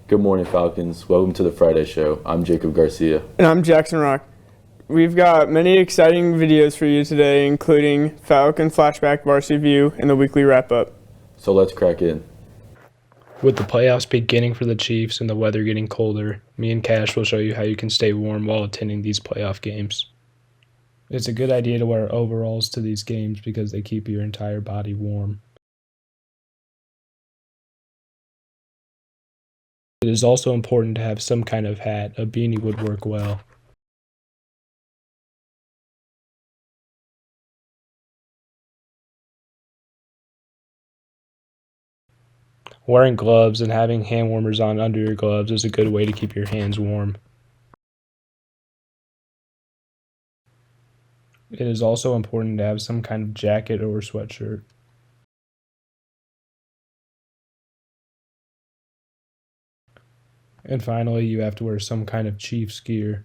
Good morning, Falcons. Welcome to the Friday Show. I'm Jacob Garcia. And I'm Jackson Rock. We've got many exciting videos for you today, including Falcon Flashback, Varsity View, and the weekly wrap-up. So let's crack in. With the playoffs beginning for the Chiefs and the weather getting colder, me and Cash will show you how you can stay warm while attending these playoff games. It's a good idea to wear overalls to these games because they keep your entire body warm. It is also important to have some kind of hat. A beanie would work well. Wearing gloves and having hand warmers on under your gloves is a good way to keep your hands warm. It is also important to have some kind of jacket or sweatshirt. And finally, you have to wear some kind of Chiefs gear.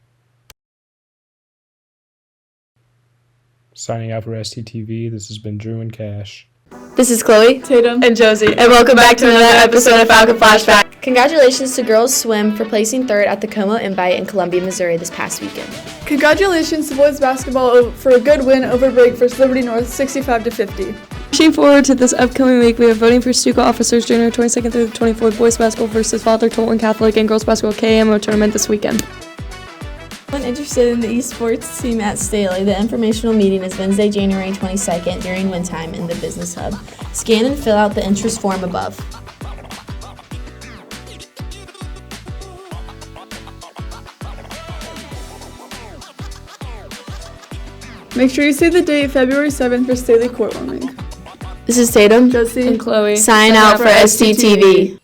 Signing out for STTV, this has been Drew and Cash. This is Chloe, Tatum, and Josie, and welcome back to another episode of Falcon Flashback. Congratulations to girls swim for placing third at the Como Invite in Columbia, Missouri this past weekend. Congratulations to boys basketball for a good win over Brake versus Liberty North, 65-50. Pushing forward to this upcoming week, we are voting for Stuco officers January 22nd through the 24th, boys basketball versus Father Tolton Catholic and girls basketball KMO tournament this weekend. Anyone interested in the esports team at Staley, the informational meeting is Wednesday, January 22nd during win time in the Business Hub. Scan and fill out the interest form above. Make sure you save the date, February 7th, for Staley court warming. This is Tatum, Josie, And Chloe. sign out for STTV.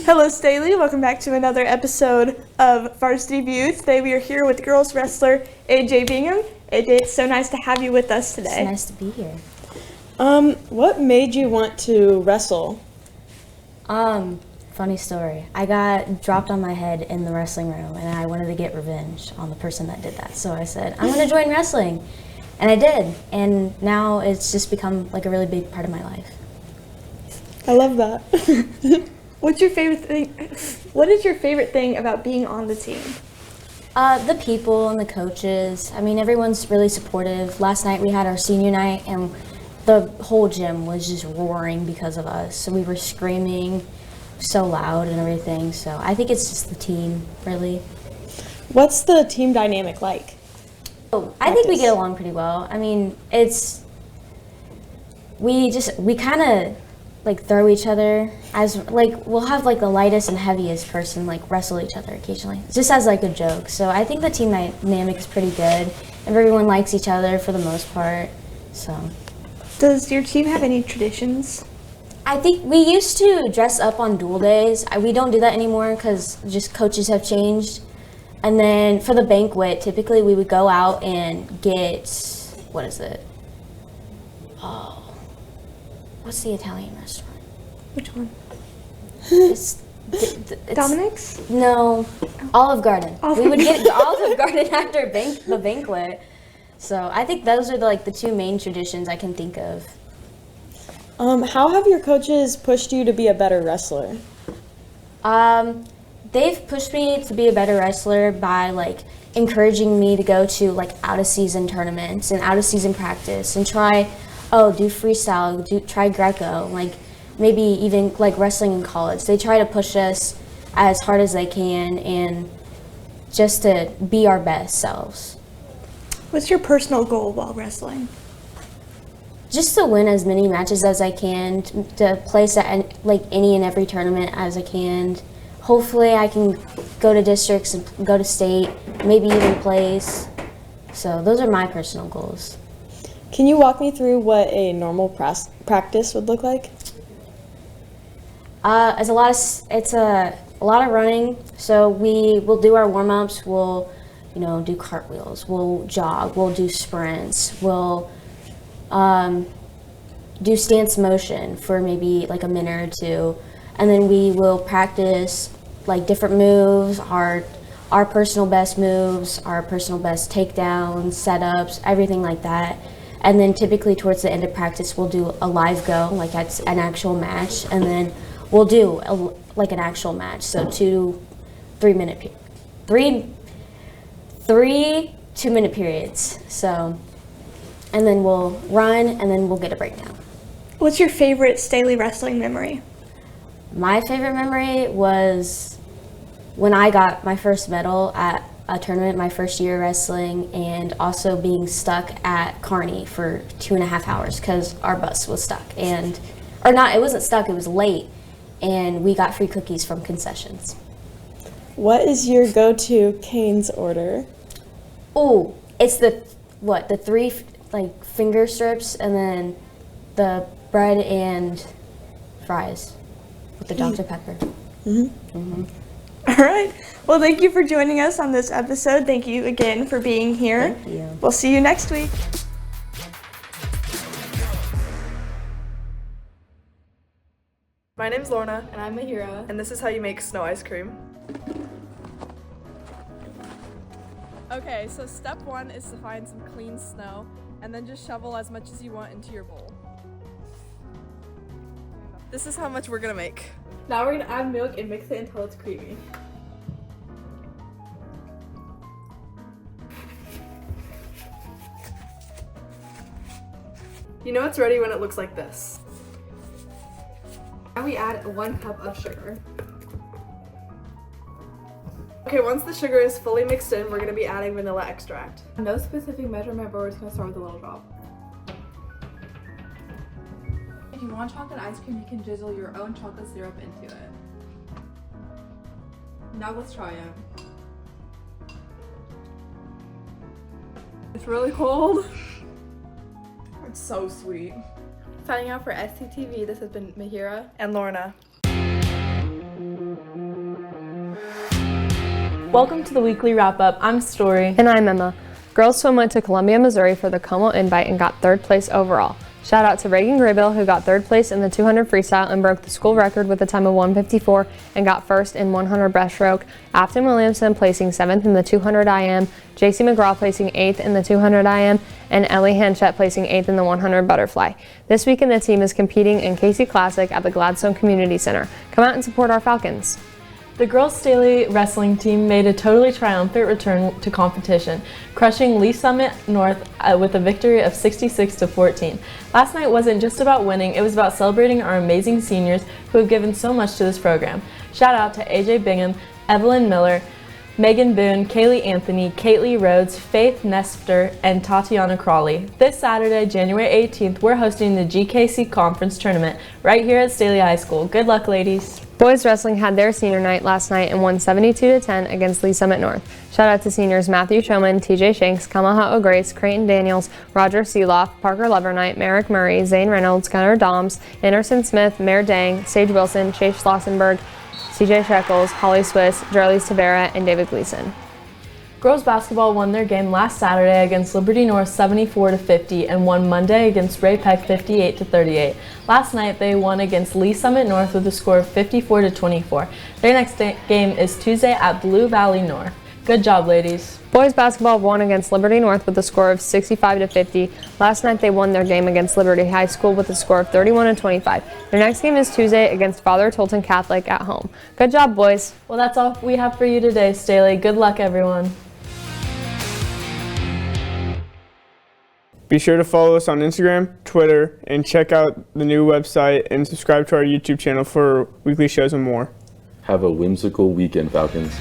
Hello Staley, welcome back to another episode of Varsity View. Today we are here with girls wrestler AJ Bingham. AJ, it's so nice to have you with us today. It's nice to be here. What made you want to wrestle? Funny story. I got dropped on my head in the wrestling room and I wanted to get revenge on the person that did that. So I said, I'm going to join wrestling. And I did. And now it's just become like a really big part of my life. I love that. What's your favorite thing? What is your favorite thing about being on the team? The people and the coaches. I mean, everyone's really supportive. Last night we had our senior night and the whole gym was just roaring because of us. So we were screaming so loud and everything. So I think it's just the team, really. What's the team dynamic like? Oh, I think we get along pretty well. I mean, we kind of like throw each other as like we'll have like the lightest and heaviest person like wrestle each other occasionally, just as like a joke. So I think the team dynamic is pretty good, and everyone likes each other for the most part. So. Does your team have any traditions? I think we used to dress up on duel days. We don't do that anymore because just coaches have changed. And then for the banquet, typically we would go out and get, what is it? Oh, what's the Italian restaurant? Which one? It's Dominic's? No, Olive Garden. We would get Olive Garden after the banquet. So I think those are the two main traditions I can think of. How have your coaches pushed you to be a better wrestler? They've pushed me to be a better wrestler by encouraging me to go to out of season tournaments and out of season practice and try do freestyle, try Greco, maybe even wrestling in college. They try to push us as hard as they can and just to be our best selves. What's your personal goal while wrestling? Just to win as many matches as I can, to place at any and every tournament as I can. Hopefully I can go to districts and go to state, maybe even place. So those are my personal goals. Can you walk me through what a normal practice would look like? It's a lot of running. So we will do our warm-ups. We'll do cartwheels. We'll jog. We'll do sprints. We'll do stance motion for maybe a minute or two, and then we will practice different moves, our our personal best moves, our personal best takedowns, setups, everything like that. And then typically towards the end of practice, we'll do a live go, like that's an actual match, and then we'll do like an actual match. So 3 2-minute periods. So, and then we'll run, and then we'll get a breakdown. What's your favorite Staley wrestling memory? My favorite memory was when I got my first medal at a tournament my first year wrestling, and also being stuck at Kearney for 2.5 hours because our bus was stuck, it wasn't stuck, it was late, and we got free cookies from concessions. What is your go-to Cane's order? Oh, it's the 3 like finger strips, and then the bread and fries with the Dr. Pepper. All right. Well, thank you for joining us on this episode. Thank you again for being here. Thank you. We'll see you next week. My name's Lorna, And I'm Mahira. and this is how you make snow ice cream. Okay, so step 1 is to find some clean snow, and then just shovel as much as you want into your bowl. This is how much we're gonna make. Now we're gonna add milk and mix it until it's creamy. You know it's ready when it looks like this. Now we add 1 cup of sugar. Okay, once the sugar is fully mixed in, we're going to be adding vanilla extract. No specific measurement, but we're just going to start with a little drop. If you want chocolate ice cream, you can drizzle your own chocolate syrup into it. Now let's try it. It's really cold. It's so sweet. Signing out for SCTV, this has been Mahira and Lorna. Welcome to the weekly wrap-up. I'm Story. And I'm Emma. Girls swim went to Columbia, Missouri for the Como Invite and got 3rd place overall. Shout out to Reagan Graybill, who got 3rd place in the 200 freestyle and broke the school record with a time of 1:54 and got 1st in 100 breaststroke. Afton Williamson placing 7th in the 200 IM, JC McGraw placing 8th in the 200 IM, and Ellie Hanchett placing 8th in the 100 butterfly. This weekend the team is competing in Casey Classic at the Gladstone Community Center. Come out and support our Falcons. The girls' Staley wrestling team made a totally triumphant return to competition, crushing Lee Summit North with a victory of 66-14. Last night wasn't just about winning, it was about celebrating our amazing seniors who have given so much to this program. Shout out to AJ Bingham, Evelyn Miller, Megan Boone, Kaylee Anthony, Kaylee Rhodes, Faith Nestor, and Tatiana Crawley. This Saturday, January 18th, we're hosting the GKC Conference Tournament right here at Staley High School. Good luck, ladies. Boys wrestling had their senior night last night and won 72-10 against Lee Summit North. Shout out to seniors Matthew Showman, TJ Shanks, Kamaha O'Grace, Creighton Daniels, Roger Seeloff, Parker Lovernite, Merrick Murray, Zane Reynolds, Gunnar Doms, Anderson Smith, Mare Dang, Sage Wilson, Chase Schlossenberg, CJ Shekels, Holly Swiss, Jarlis Tavera, and David Gleason. Girls basketball won their game last Saturday against Liberty North 74-50 and won Monday against Ray Peck 58-38. Last night they won against Lee Summit North with a score of 54-24. Their next game is Tuesday at Blue Valley North. Good job, ladies. Boys basketball won against Liberty North with a score of 65-50. Last night they won their game against Liberty High School with a score of 31-25. Their next game is Tuesday against Father Tolton Catholic at home. Good job, boys. Well, that's all we have for you today, Staley. Good luck, everyone. Be sure to follow us on Instagram, Twitter, and check out the new website and subscribe to our YouTube channel for weekly shows and more. Have a whimsical weekend, Falcons.